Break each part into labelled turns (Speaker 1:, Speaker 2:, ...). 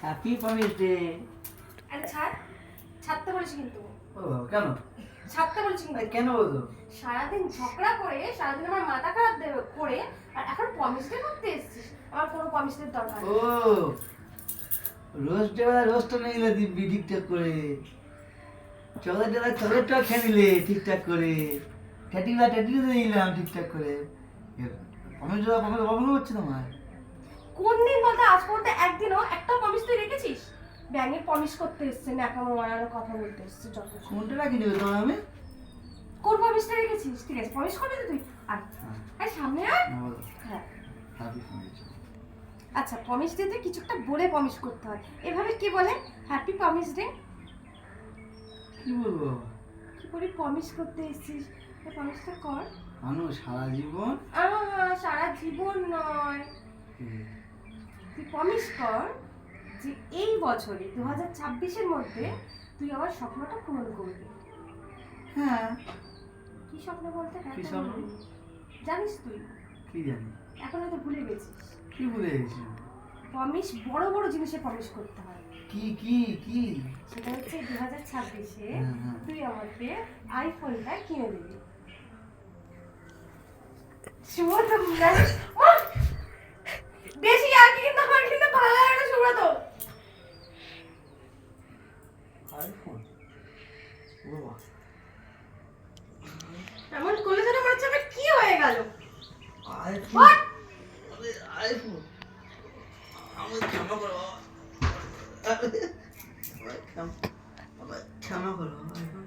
Speaker 1: Happy promise day.
Speaker 2: আরে ছাড়, ছাড়তে বলেছি কিন্তু।
Speaker 1: ও কেন?
Speaker 2: ছাড়তে বলেছি কিন্তু।
Speaker 1: কেন বলতো?
Speaker 2: সারাদিন ঝগড়া করে, সারাদিন আমার মাথা খারাপ করে, আর এখন প্রমিস ডে করতে এসেছিস। আমার কোনো প্রমিস ডের দরকার নেই।
Speaker 1: ও রোস্ট ডে রোস্টটা নিয়ে নিলে দিব্যি ঠিকঠাক করে, চকলেটটা খেয়ে নিলে ঠিকঠাক করে, ট্যাটিটা নিলাম ঠিকঠাক করে। প্রমিস ডে প্রবলেম হচ্ছে তোমার?
Speaker 2: কোন দিন বলতে আজ পর্যন্ত একদিনও একটা প্রমিস তুই রেখেছিস? ব্যাঙের প্রমিস করতে এসছে, ন্যাকামো মারানোর কথা বলতে এসছে যত।
Speaker 1: কোনটা রাখি নেবে তোমার আমি?
Speaker 2: কোন প্রমিসটা রেখেছিস? ঠিক আছে, প্রমিস করবি তো তুই? আর আরে সামনে আয়। হ্যাঁ
Speaker 1: হ্যাপি প্রমিস।
Speaker 2: আচ্ছা, প্রমিস ডেতে কিছু একটা বলে প্রমিস করতে হয়। এভাবে কি বলে? Happy promise day.
Speaker 1: কি বলবো?
Speaker 2: কি করে প্রমিস করতে এসেছিস? এই প্রমিসটা কর।
Speaker 1: মানুষ সারা জীবন
Speaker 2: সারা জীবন নয়, তুই প্রমিস কর যে এই বছরে 2026-এর মধ্যে তুই আমার স্বপ্নটা পূরণ করবি।
Speaker 1: হ্যাঁ।
Speaker 2: কি স্বপ্ন বলতে?
Speaker 1: কি স্বপ্ন?
Speaker 2: জানিস তুই?
Speaker 1: কি জানি?
Speaker 2: এখন হয়তো ভুলে গেছিস।
Speaker 1: কি ভুলে গেছি?
Speaker 2: প্রমিস বড় বড় জিনিসে প্রমিস করতে হয়।
Speaker 1: কি কি কি?
Speaker 2: সেটা হচ্ছে 2026-এ
Speaker 1: হ্যাঁ।
Speaker 2: তুই আমাকে আইফোনটা কিনে দিবি। সুব্রত বেশি আর কি, কিন্তু আমার কিন্তু ভালো লাগে না সুব্রত।
Speaker 1: আইফোন? বাবা
Speaker 2: এমন করলে যেন মনে হচ্ছে আমার কি হয়ে গেল।
Speaker 1: আইফোন? আরে আইফোন আমার ক্ষমা করো বাবা। আমার ক্ষমা করো আইফোন,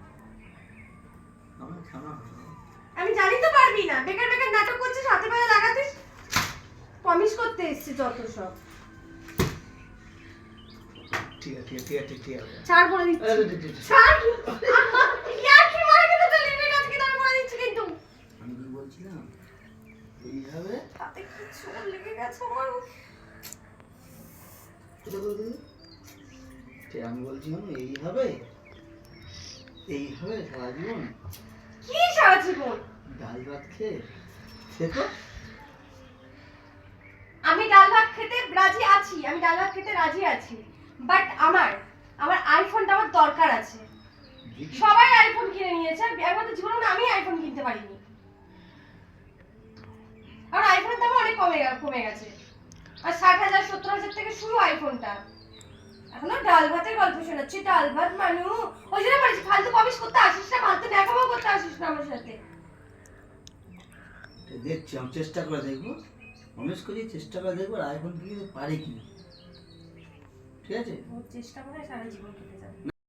Speaker 1: আমার ক্ষমা করো।
Speaker 2: আমি জানি তো পারবি না, বেকার বেকার নাটক করছিস, হাতে পায়ে লাগাতিস। প্রমিস করতে এসেছিস যত সব।
Speaker 1: ঠিক আছে
Speaker 2: ছাড় বলে দিচ্ছি। ছাড়। ইয়ার কি মারা গেল তো লিমিট আজকে তো আমি বলে দিচ্ছি কিন্তু।
Speaker 1: আমি কি বলছিলাম এইভাবে
Speaker 2: তাতে কি চোট লেগে গেছে আমার।
Speaker 1: আমি বলছিলাম এইভাবে সারা জীবন
Speaker 2: কি সারা জীবন
Speaker 1: ডাল ভাত খেয়ে থেকো।
Speaker 2: আমি ডাল ভাত খেতে রাজি আছি, বাট আমার আইফোনটা আমার দরকার আছে। সবাই আইফোন কিনে নিয়েছে, একবার তো জীবনে আমি আইফোন কিনতে পারিনি। আর আইফোনের দাম অনেক কমে গেছে, আর 60,000 70,000 থেকে শুরু আইফোনটা। এখনো ডাল ভাতের গল্প শোনাচ্ছি, ডাল ভাত মানু। ওই জন্য বলছি ফালতু প্রমিস করতে আসিস না, ফালতু ন্যাকামো করতে আসিস না আমার সাথে।
Speaker 1: দেখছি, আমি চেষ্টা করে দেখবো, প্রমিস করি চেষ্টা করে দেখবো আইফোন কিনতে পারি কি। ঠিক আছে,
Speaker 2: চেষ্টা করে সারা জীবন কেটে যাবে।